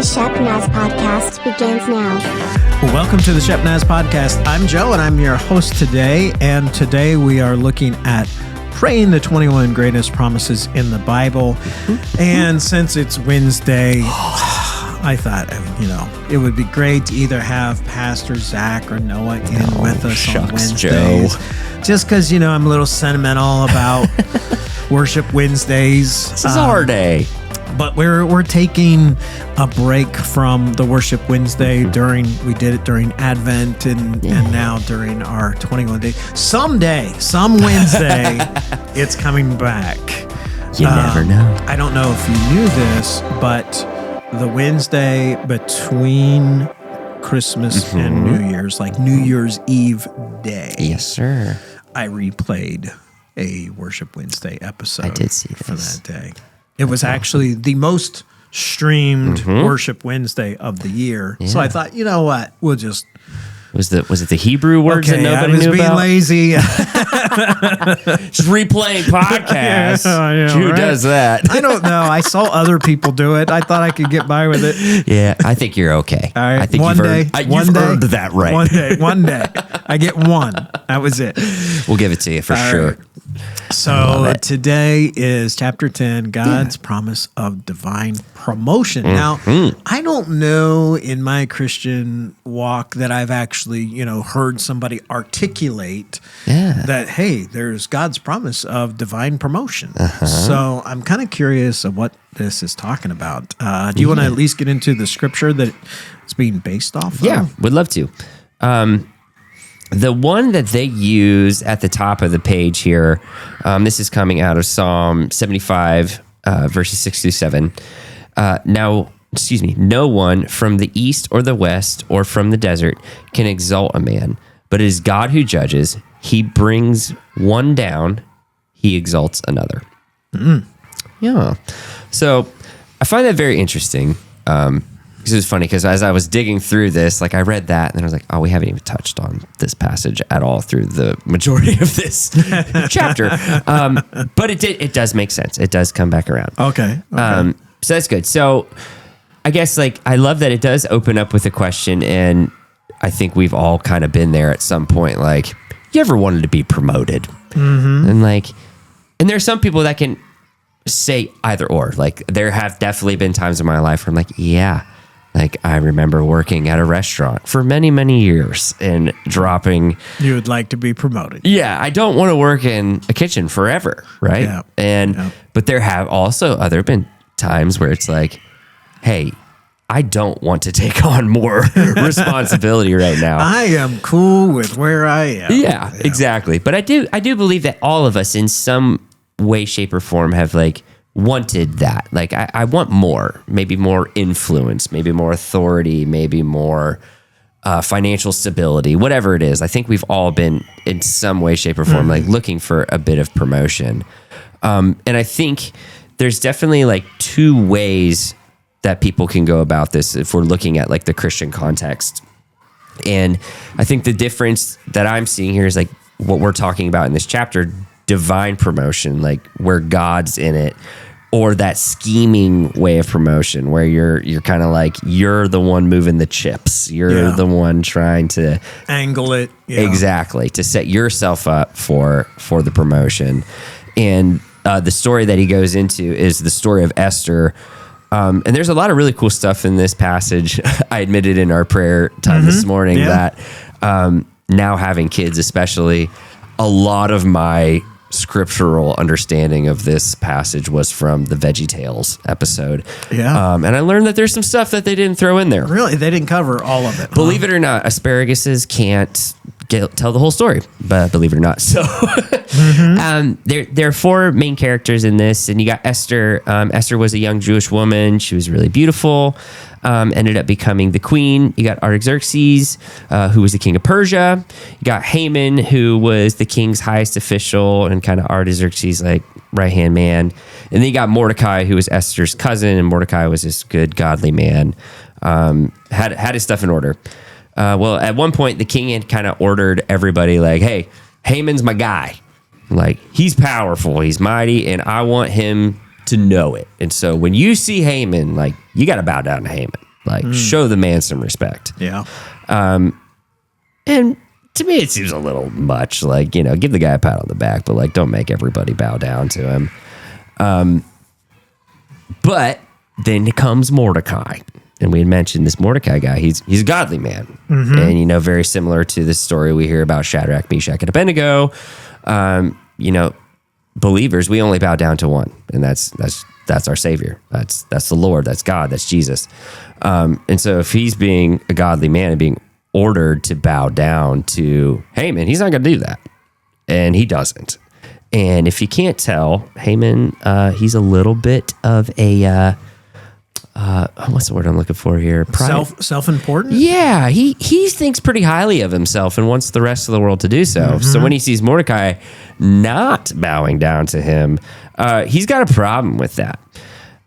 The Shep Naz Podcast begins now. Welcome to the Shep Naz Podcast. I'm Joe, and I'm your host today. And today we are looking at praying the 21 greatest promises in the Bible. And since it's Wednesday, I thought, it would be great to either have Pastor Zach or Noah in with us on Wednesdays. Joe. Just because, I'm a little sentimental about Worship Wednesdays. This is our day. But we're taking a break from the Worship Wednesday we did it during Advent and now during our 21 days. Some Wednesday, it's coming back. You never know. I don't know if you knew this, but the Wednesday between Christmas and New Year's, like New Year's Eve day. Yes, sir. I replayed a Worship Wednesday episode. I did see for that day. It was actually the most streamed Worship Wednesday of the year. Yeah. So I thought, you know what? We'll just... Was it the Hebrew words that nobody knew about? I was being lazy. Just replaying podcasts. Who does that? I don't know. I saw other people do it. I thought I could get by with it. Yeah, I think you're okay. All right. I think you've earned that right. One day. I get one. That was it. We'll give it to you for sure. Right. So today is chapter 10, God's promise of divine promotion. Now, I don't know in my Christian walk that I've actually, heard somebody articulate that, hey, there's God's promise of divine promotion. So I'm kind of curious of what this is talking about. Do you want to at least get into the scripture that it's being based off of? Yeah, would love to. The one that they use at the top of the page here, this is coming out of Psalm 75, verses 6 through 7. No one from the east or the west or from the desert can exalt a man, but it is God who judges. He brings one down, he exalts another. Yeah. So I find that very interesting. Because it was funny because as I was digging through this, I read that and then I was like, oh, we haven't even touched on this passage at all through the majority of this chapter. But it does make sense. It does come back around. Okay. So that's good. So I guess I love that it does open up with a question, and I think we've all kind of been there at some point. You ever wanted to be promoted? And there's some people that can say either or. There have definitely been times in my life where I'm yeah. I remember working at a restaurant for many, many years and dropping... You would like to be promoted. Yeah, I don't want to work in a kitchen forever, right? Yeah. But there have also been times where it's hey, I don't want to take on more responsibility right now. I am cool with where I am. Yeah, exactly. But I do believe that all of us in some way, shape, or form have wanted that. I want more, maybe more influence, maybe more authority, maybe more financial stability, whatever it is. I think we've all been in some way, shape, or form looking for a bit of promotion. And I think there's definitely two ways that people can go about this if we're looking at the Christian context. And I think the difference that I'm seeing here is what we're talking about in this chapter, divine promotion, where God's in it, or that scheming way of promotion where you're kind of you're the one moving the chips. You're the one trying to angle it. Exactly. To set yourself up for the promotion. And the story that he goes into is the story of Esther. And there's a lot of really cool stuff in this passage. I admitted in our prayer time this morning that now having kids, especially, a lot of my scriptural understanding of this passage was from the VeggieTales episode. Yeah. And I learned that there's some stuff that they didn't throw in there. Really? They didn't cover all of it. Believe it or not, asparaguses can't tell the whole story, but believe it or not. So there are four main characters in this, and you got Esther. Esther was a young Jewish woman. She was really beautiful. Ended up becoming the queen. You got Artaxerxes, who was the king of Persia. You got Haman, who was the king's highest official and kind of Artaxerxes' right-hand man. And then you got Mordecai, who was Esther's cousin, and Mordecai was this good, godly man. Had his stuff in order. Well, at one point, the king had kind of ordered everybody hey, Haman's my guy. He's powerful, he's mighty, and I want him to know it. And so when you see Haman, you got to bow down to Haman. Like, show the man some respect. Yeah. And to me, it seems a little much. Like, give the guy a pat on the back, but like, don't make everybody bow down to him. But then comes Mordecai. And we had mentioned this Mordecai guy. He's a godly man. And, very similar to the story we hear about Shadrach, Meshach, and Abednego. Believers, we only bow down to one, and that's our Savior. That's the Lord. That's God. That's Jesus. And so if he's being a godly man and being ordered to bow down to Haman, he's not going to do that. And he doesn't. And if you can't tell, Haman, he's a little bit of a, what's the word I'm looking for here? Self-important? Yeah, he thinks pretty highly of himself and wants the rest of the world to do so. So when he sees Mordecai not bowing down to him, he's got a problem with that.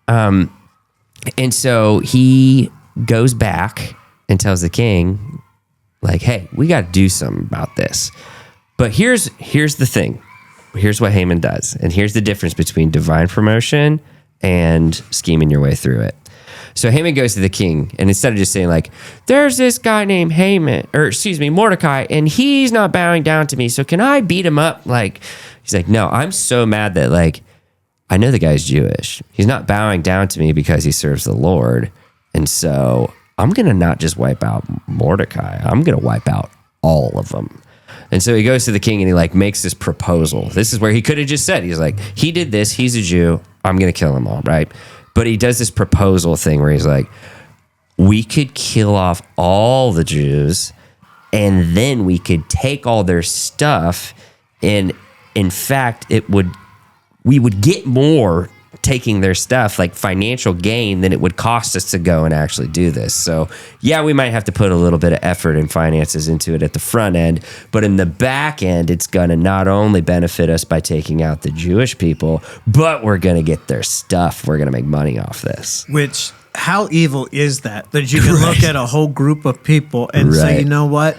And so he goes back and tells the king, like, hey, we got to do something about this. But here's the thing. Here's what Haman does. And here's the difference between divine promotion and scheming your way through it. So Haman goes to the king, and instead of just saying like, there's this guy named Mordecai, and he's not bowing down to me, so can I beat him up? Like, he's like, no, I'm so mad that like, I know the guy's Jewish. He's not bowing down to me because he serves the Lord. And so I'm going to not just wipe out Mordecai. I'm going to wipe out all of them. And so he goes to the king and he like makes this proposal. This is where he could have just said, he's like, he did this. He's a Jew. I'm going to kill them all. Right. But he does this proposal thing where he's like, we could kill off all the Jews and then we could take all their stuff. And in fact, we would get more taking their stuff, like financial gain, than it would cost us to go and actually do this. So yeah, we might have to put a little bit of effort and finances into it at the front end, but in the back end, it's going to not only benefit us by taking out the Jewish people, but we're going to get their stuff. We're going to make money off this. Which, how evil is that? That you can look at a whole group of people and say, you know what?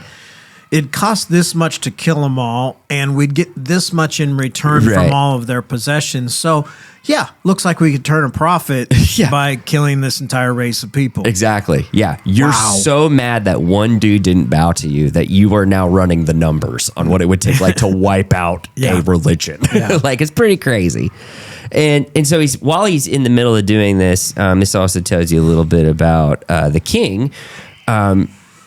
It cost this much to kill them all, and we'd get this much in return from all of their possessions. So, yeah, looks like we could turn a profit by killing this entire race of people. Exactly. Yeah. You're so mad that one dude didn't bow to you that you are now running the numbers on what it would take like to wipe out a religion. Yeah. Like, it's pretty crazy. And so while he's in the middle of doing this, this also tells you a little bit about the king.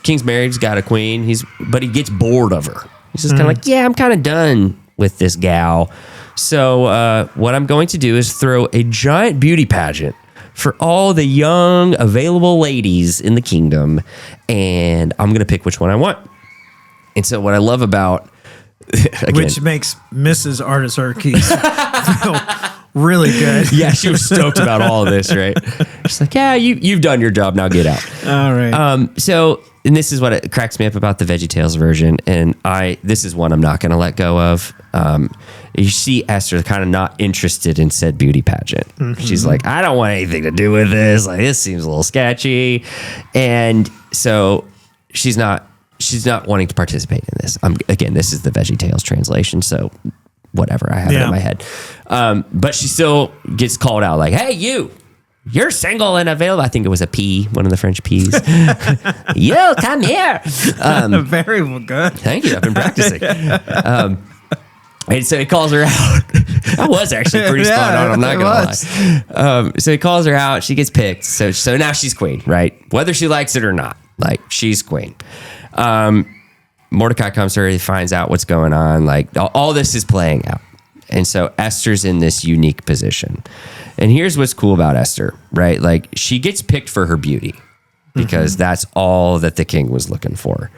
King's married, he's got a queen, but he gets bored of her. He's just kind of like, yeah, I'm kind of done with this gal. So what I'm going to do is throw a giant beauty pageant for all the young available ladies in the kingdom, and I'm going to pick which one I want. And so what I love about... Again, which makes Mrs. Artaxerxes feel really good. Yeah, she was stoked about all of this, right? She's like, yeah, you've done your job, now get out. All right. And this is what it cracks me up about the VeggieTales version, and this is one I'm not going to let go of. You see Esther kind of not interested in said beauty pageant. Mm-hmm. She's like, I don't want anything to do with this. Like, this seems a little sketchy. And so she's not wanting to participate in this. Again, this is the VeggieTales translation, so whatever, I have it in my head. But she still gets called out like, hey, you're single and available. I think it was a P, one of the French P's. You come here. Very well, good. Thank you. I've been practicing. And so he calls her out. That was actually pretty spot on. I'm not going to lie. So he calls her out. She gets picked. So now she's queen, right? Whether she likes it or not, like, she's queen. Mordecai comes to her. He finds out what's going on. Like, all this is playing out. And so Esther's in this unique position. And here's what's cool about Esther, right? Like, she gets picked for her beauty because that's all that the king was looking for.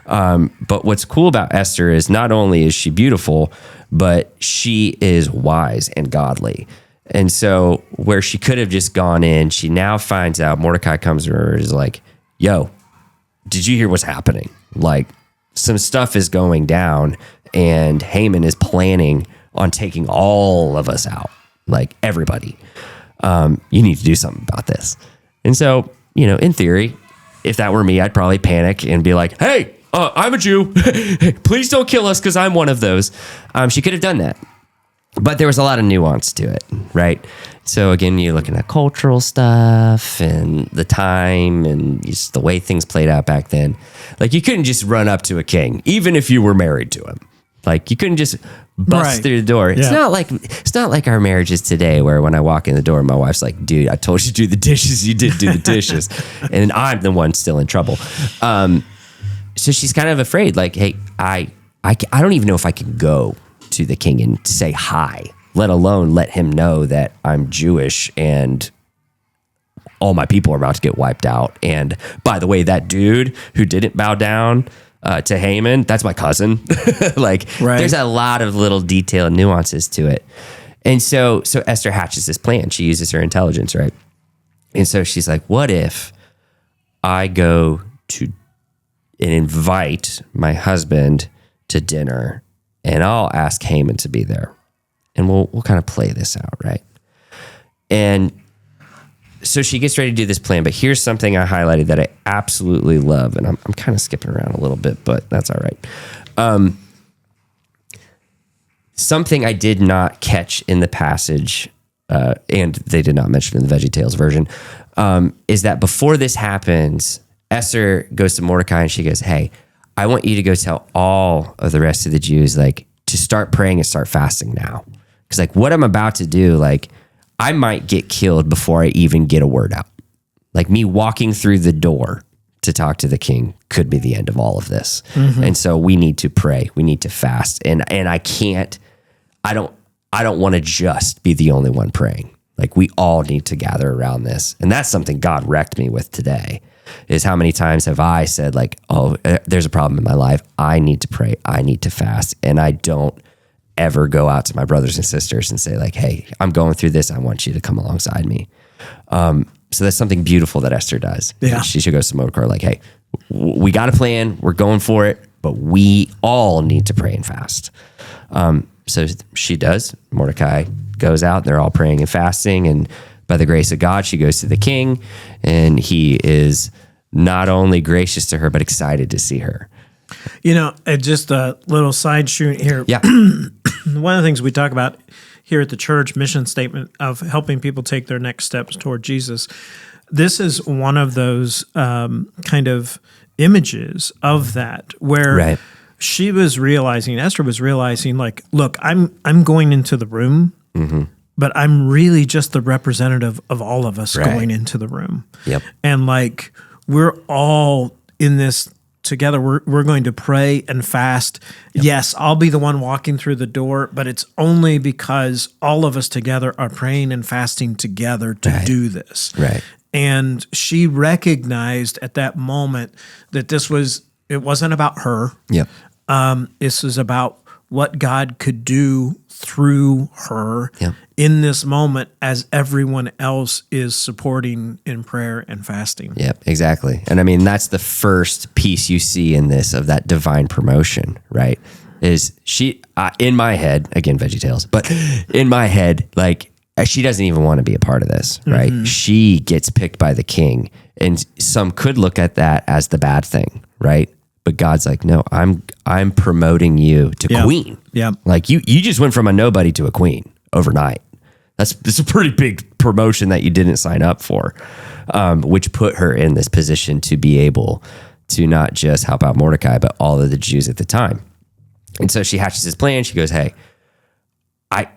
But what's cool about Esther is not only is she beautiful, but she is wise and godly. And so where she could have just gone in, she now finds out, Mordecai comes to her and is like, yo, did you hear what's happening? Like, some stuff is going down and Haman is planning on taking all of us out, like everybody. You need to do something about this. And so, in theory, if that were me, I'd probably panic and be like, hey, I'm a Jew. Please don't kill us because I'm one of those. She could have done that. But there was a lot of nuance to it, right? So again, you're looking at cultural stuff and the time and just the way things played out back then. Like you couldn't just run up to a king, even if you were married to him. Like you couldn't just bust through the door. It's not like our marriages today, where when I walk in the door, my wife's like, "Dude, I told you to do the dishes. You didn't do the dishes," and I'm the one still in trouble. So she's kind of afraid. Like, hey, I don't even know if I can go to the king and say hi, let alone let him know that I'm Jewish and all my people are about to get wiped out. And by the way, that dude who didn't bow down to Haman, that's my cousin. There's a lot of little detail and nuances to it. And so Esther hatches this plan. She uses her intelligence, right? And so she's like, what if I go to and invite my husband to dinner, and I'll ask Haman to be there, and we'll kind of play this out, right? And so she gets ready to do this plan, but here's something I highlighted that I absolutely love, and I'm kind of skipping around a little bit, but that's all right. Something I did not catch in the passage, and they did not mention in the VeggieTales version, is that before this happens, Esther goes to Mordecai and she goes, hey, I want you to go tell all of the rest of the Jews, like, to start praying and start fasting now. Because, like, what I'm about to do, like, I might get killed before I even get a word out. Like, me walking through the door to talk to the king could be the end of all of this. Mm-hmm. And so we need to pray. We need to fast. And I don't want to just be the only one praying. Like, we all need to gather around this. And that's something God wrecked me with today, is how many times have I said, like, oh, there's a problem in my life. I need to pray. I need to fast. And I don't ever go out to my brothers and sisters and say, like, hey, I'm going through this. I want you to come alongside me. So that's something beautiful that Esther does. Yeah. She should go to Mordecai, like, hey, we got a plan. We're going for it, but we all need to pray and fast. So she does. Mordecai goes out and they're all praying and fasting. And by the grace of God, she goes to the king, and he is not only gracious to her, but excited to see her. You know, just a little side shoot here. Yeah. One of the things we talk about here at the church mission statement of helping people take their next steps toward Jesus, this is one of those kind of images of that, where Right. she was realizing, Esther was realizing, like, look, I'm going into the room, mm-hmm. but I'm really just the representative of all of us going into the room. Yep. And, like, we're all in this together. We're going to pray and fast. Yep. Yes, I'll be the one walking through the door, but it's only because all of us together are praying and fasting together to do this. Right. And she recognized at that moment that it wasn't about her. Yep. This is about what God could do through her in this moment, as everyone else is supporting in prayer and fasting. Yep, exactly. And I mean, that's the first piece you see in this of that divine promotion, right? Is she, in my head, again, VeggieTales, but in my head, like, she doesn't even want to be a part of this, right? Mm-hmm. She gets picked by the king, and some could look at that as the bad thing, right? But God's like, no, I'm promoting you to queen. Yeah. Like you just went from a nobody to a queen overnight. It's a pretty big promotion that you didn't sign up for, which put her in this position to be able to not just help out Mordecai, but all of the Jews at the time. And so she hatches this plan. She goes, hey, I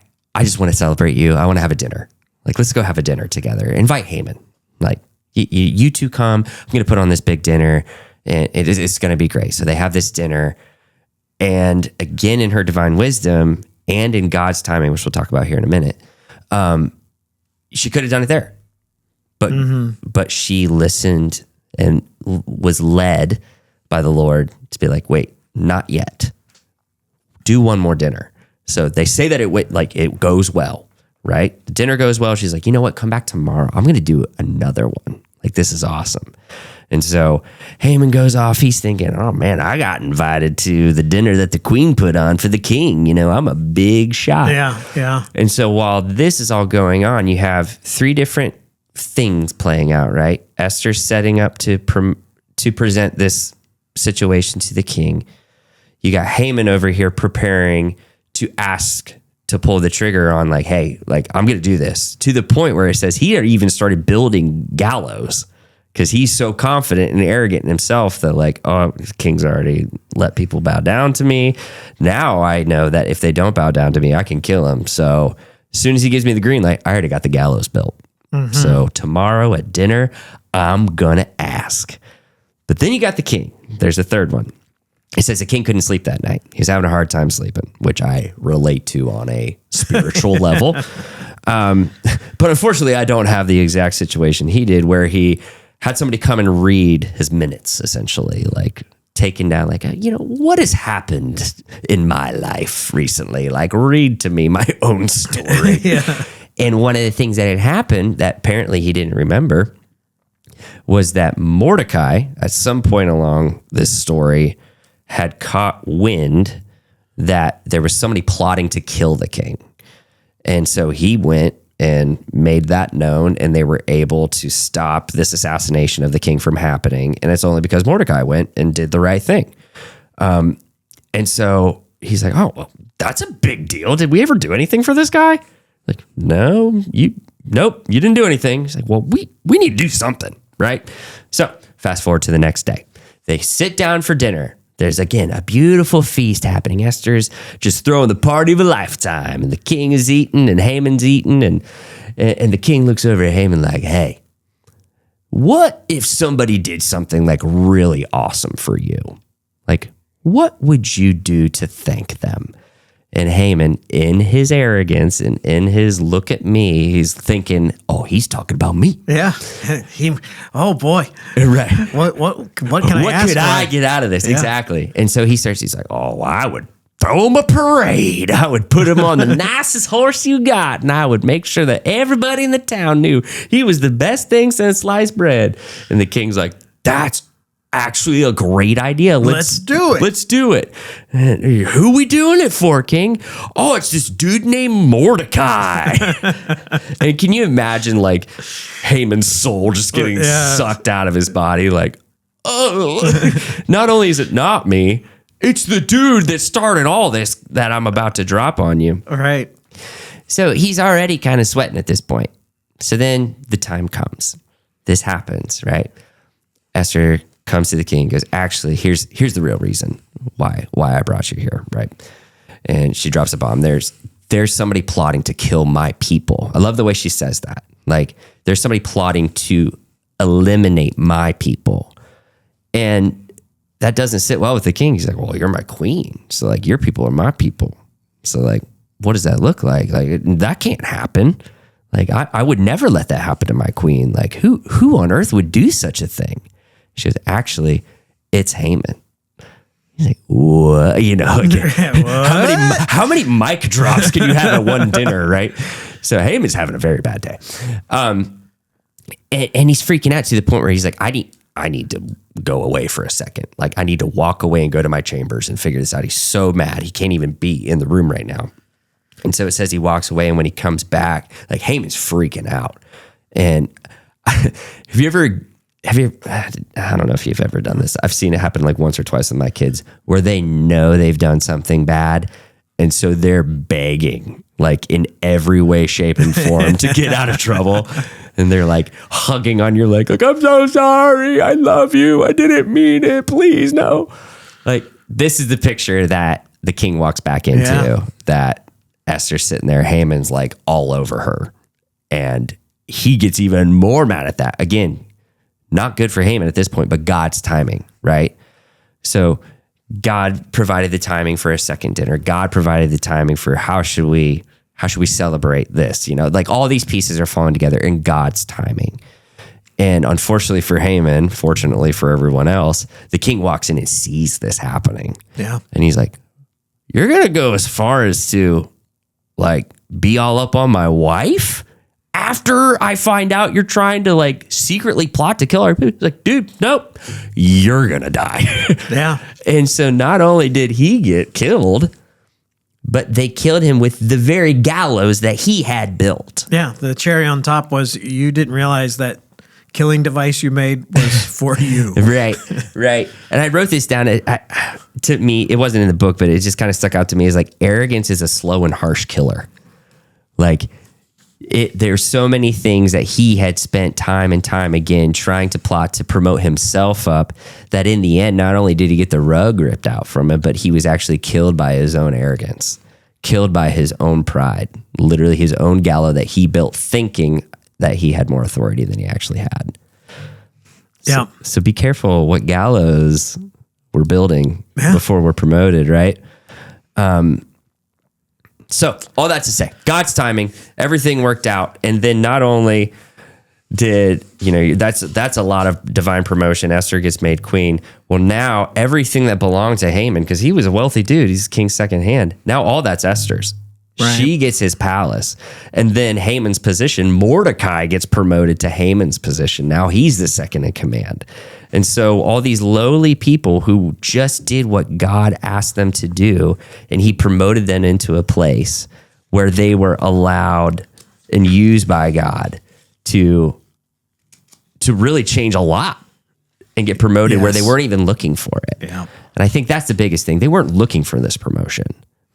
just want to celebrate you. I want to have a dinner. Like, let's go have a dinner together. Invite Haman. Like, you two come. I'm going to put on this big dinner, and it's going to be great. So they have this dinner, and again, in her divine wisdom and in God's timing, which we'll talk about here in a minute, she could have done it there, but she listened and was led by the Lord to be like, wait, not yet. Do one more dinner. So they say that it goes well, right? The dinner goes well. She's like, you know what? Come back tomorrow. I'm going to do another one. Like, this is awesome. And so Haman goes off. He's thinking, oh man, I got invited to the dinner that the queen put on for the king. You know, I'm a big shot. Yeah, yeah. And so while this is all going on, you have three different things playing out, right? Esther's setting up to present this situation to the king. You got Haman over here preparing to ask to pull the trigger on like, hey, like I'm going to do this, to the point where it says he had even started building gallows because he's so confident and arrogant in himself that like, oh, the king's already let people bow down to me. Now I know that if they don't bow down to me, I can kill them. So as soon as he gives me the green light, I already got the gallows built. So tomorrow at dinner, I'm going to ask. But then you got the king. There's a third one. It says the king couldn't sleep that night. He was having a hard time sleeping, which I relate to on a spiritual level. But unfortunately, I don't have the exact situation he did, where he had somebody come and read his minutes, essentially, like taking down, like, what has happened in my life recently? Like, read to me my own story. Yeah. And one of the things that had happened that apparently he didn't remember was that Mordecai, at some point along this story, had caught wind that there was somebody plotting to kill the king. And so he went and made that known, and they were able to stop this assassination of the king from happening. And it's only because Mordecai went and did the right thing. And so he's like, oh, well, that's a big deal. Did we ever do anything for this guy? Like, nope, you didn't do anything. He's like, well, we need to do something, right? So fast forward to the next day. They sit down for dinner. There's, again, a beautiful feast happening. Esther's just throwing the party of a lifetime, and the king is eating, and Haman's eating, and the king looks over at Haman like, hey, what if somebody did something like really awesome for you? Like, what would you do to thank them? And Haman, in his arrogance and in his look at me, he's thinking, oh, he's talking about me. Yeah. Oh boy. Right. What can I what ask could for? I get out of this? Yeah. Exactly. And so he's like, oh, well, I would throw him a parade. I would put him on the nicest horse you got. And I would make sure that everybody in the town knew he was the best thing since sliced bread. And the king's like, that's actually a great idea. Let's do it. Let's do it. And who we doing it for, king? Oh, it's this dude named Mordecai. And can you imagine like Haman's soul just getting sucked out of his body? Like, oh, not only is it not me, it's the dude that started all this that I'm about to drop on you. All right. So he's already kind of sweating at this point. So then the time comes. This happens, right? Esther comes to the king and goes, actually, here's the real reason why I brought you here, right? And she drops a bomb. There's somebody plotting to kill my people. I love the way she says that. Like, there's somebody plotting to eliminate my people. And that doesn't sit well with the king. He's like, well, you're my queen. So like, your people are my people. So like, what does that look like? Like, that can't happen. Like, I would never let that happen to my queen. Like, who on earth would do such a thing? She goes, actually, it's Haman. He's like, what? How many mic drops can you have at one dinner, right? So Haman's having a very bad day. And he's freaking out to the point where he's like, I need to go away for a second. Like, I need to walk away and go to my chambers and figure this out. He's so mad. He can't even be in the room right now. And so it says he walks away, and when he comes back, like, Haman's freaking out. And I don't know if you've ever done this. I've seen it happen like once or twice with my kids, where they know they've done something bad, and so they're begging, like, in every way, shape, and form to get out of trouble. And they're like hugging on your leg, like, I'm so sorry. I love you. I didn't mean it. Please, no. Like, this is the picture that the king walks back into, that Esther's sitting there. Haman's like all over her. And he gets even more mad at that. Again, not good for Haman at this point, but God's timing, right? So God provided the timing for a second dinner. God provided the timing for how should we celebrate this? Like, all these pieces are falling together in God's timing. And unfortunately for Haman, fortunately for everyone else, the king walks in and sees this happening. Yeah. And he's like, you're going to go as far as to like be all up on my wife after I find out you're trying to like secretly plot to kill her? He's like, dude, nope, you're going to die. Yeah. And so not only did he get killed, but they killed him with the very gallows that he had built. Yeah. The cherry on top was you didn't realize that killing device you made was for you. Right. And I wrote this down. To me, it wasn't in the book, but it just kind of stuck out to me as like arrogance is a slow and harsh killer. Like there's so many things that he had spent time and time again trying to plot to promote himself up that in the end, not only did he get the rug ripped out from him, but he was actually killed by his own arrogance, killed by his own pride, literally his own gallows that he built thinking that he had more authority than he actually had. So be careful what gallows we're building before we're promoted, right? So all that to say, God's timing, everything worked out. And then not only did, that's a lot of divine promotion. Esther gets made queen. Well, now everything that belonged to Haman, because he was a wealthy dude, he's king's second hand. Now all that's Esther's. Right. She gets his palace. And then Haman's position, Mordecai gets promoted to Haman's position. Now he's the second in command. And so all these lowly people who just did what God asked them to do, and he promoted them into a place where they were allowed and used by God to really change a lot and get promoted where they weren't even looking for it. Yeah. And I think that's the biggest thing. They weren't looking for this promotion.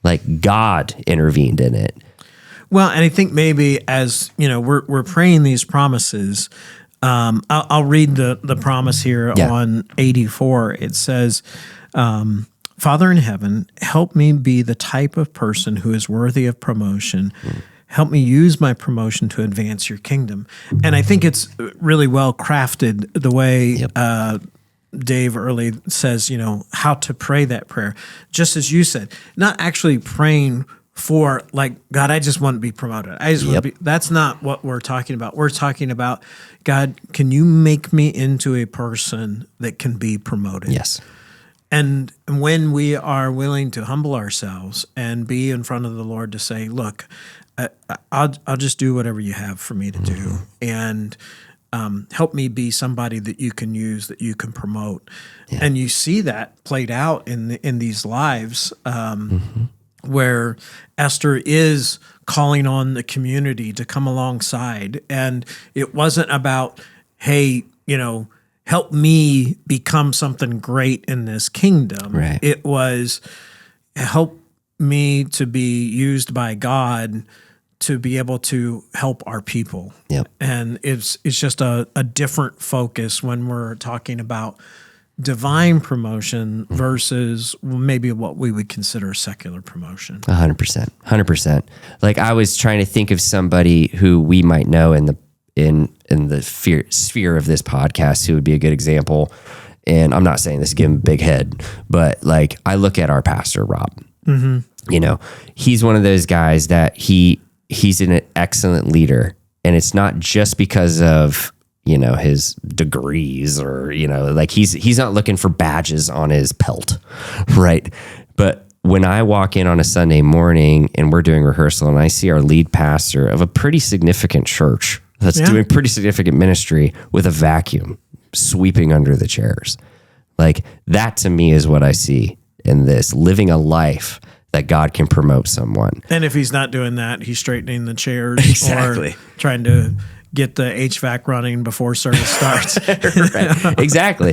Like God intervened in it. Well, and I think maybe as, we're praying these promises, I'll read the promise here on 84. It says, Father in heaven, help me be the type of person who is worthy of promotion. Help me use my promotion to advance your kingdom. And I think it's really well crafted the way Dave early says, how to pray that prayer. Just as you said, not actually praying for like, God, I just want to be promoted. I just want to be, that's not what we're talking about. We're talking about, God, can you make me into a person that can be promoted? Yes. And when we are willing to humble ourselves and be in front of the Lord to say, look, I'll just do whatever you have for me to do. And help me be somebody that you can use, that you can promote. Yeah. And you see that played out in these lives where Esther is calling on the community to come alongside. And it wasn't about, hey, help me become something great in this kingdom. Right. It was help me to be used by God to be able to help our people. Yep. And it's just a different focus when we're talking about divine promotion versus maybe what we would consider secular promotion. 100%. Like I was trying to think of somebody who we might know in the sphere of this podcast who would be a good example. And I'm not saying this to give him a big head, but like I look at our pastor, Rob. He's one of those guys that he's an excellent leader, and it's not just because of his degrees or like he's not looking for badges on his pelt, right? But when I walk in on a Sunday morning and we're doing rehearsal and I see our lead pastor of a pretty significant church that's doing pretty significant ministry with a vacuum sweeping under the chairs, like that to me is what I see in this, living a life that God can promote someone. And if he's not doing that, he's straightening the chairs exactly. or trying to get the HVAC running before service starts. Right. Exactly.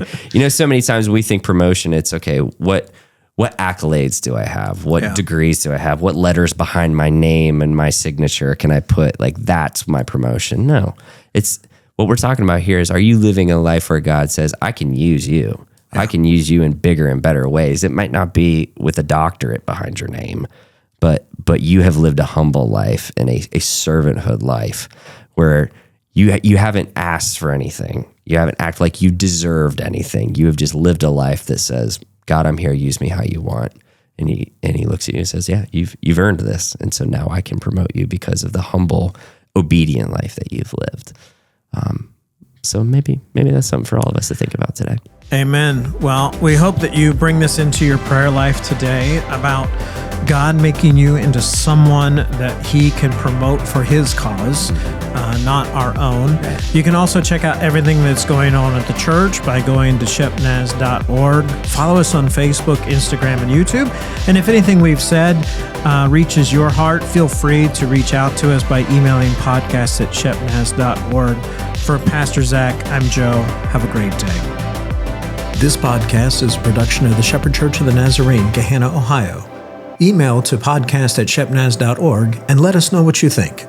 So many times we think promotion, it's okay, what accolades do I have? What degrees do I have? What letters behind my name and my signature can I put? Like that's my promotion. No, it's what we're talking about here is, are you living a life where God says, I can use you. I can use you in bigger and better ways. It might not be with a doctorate behind your name, but you have lived a humble life and a servanthood life where you haven't asked for anything. You haven't acted like you deserved anything. You have just lived a life that says, God, I'm here. Use me how you want. And he looks at you and says, yeah, you've earned this. And so now I can promote you because of the humble, obedient life that you've lived. So maybe that's something for all of us to think about today. Amen. Well, we hope that you bring this into your prayer life today about God making you into someone that he can promote for his cause, not our own. You can also check out everything that's going on at the church by going to shepnaz.org. Follow us on Facebook, Instagram, and YouTube. And if anything we've said reaches your heart, feel free to reach out to us by emailing podcast@shepnaz.org For Pastor Zach, I'm Joe. Have a great day. This podcast is a production of the Shepherd Church of the Nazarene, Gahanna, Ohio. Email to podcast@shepnaz.org and let us know what you think.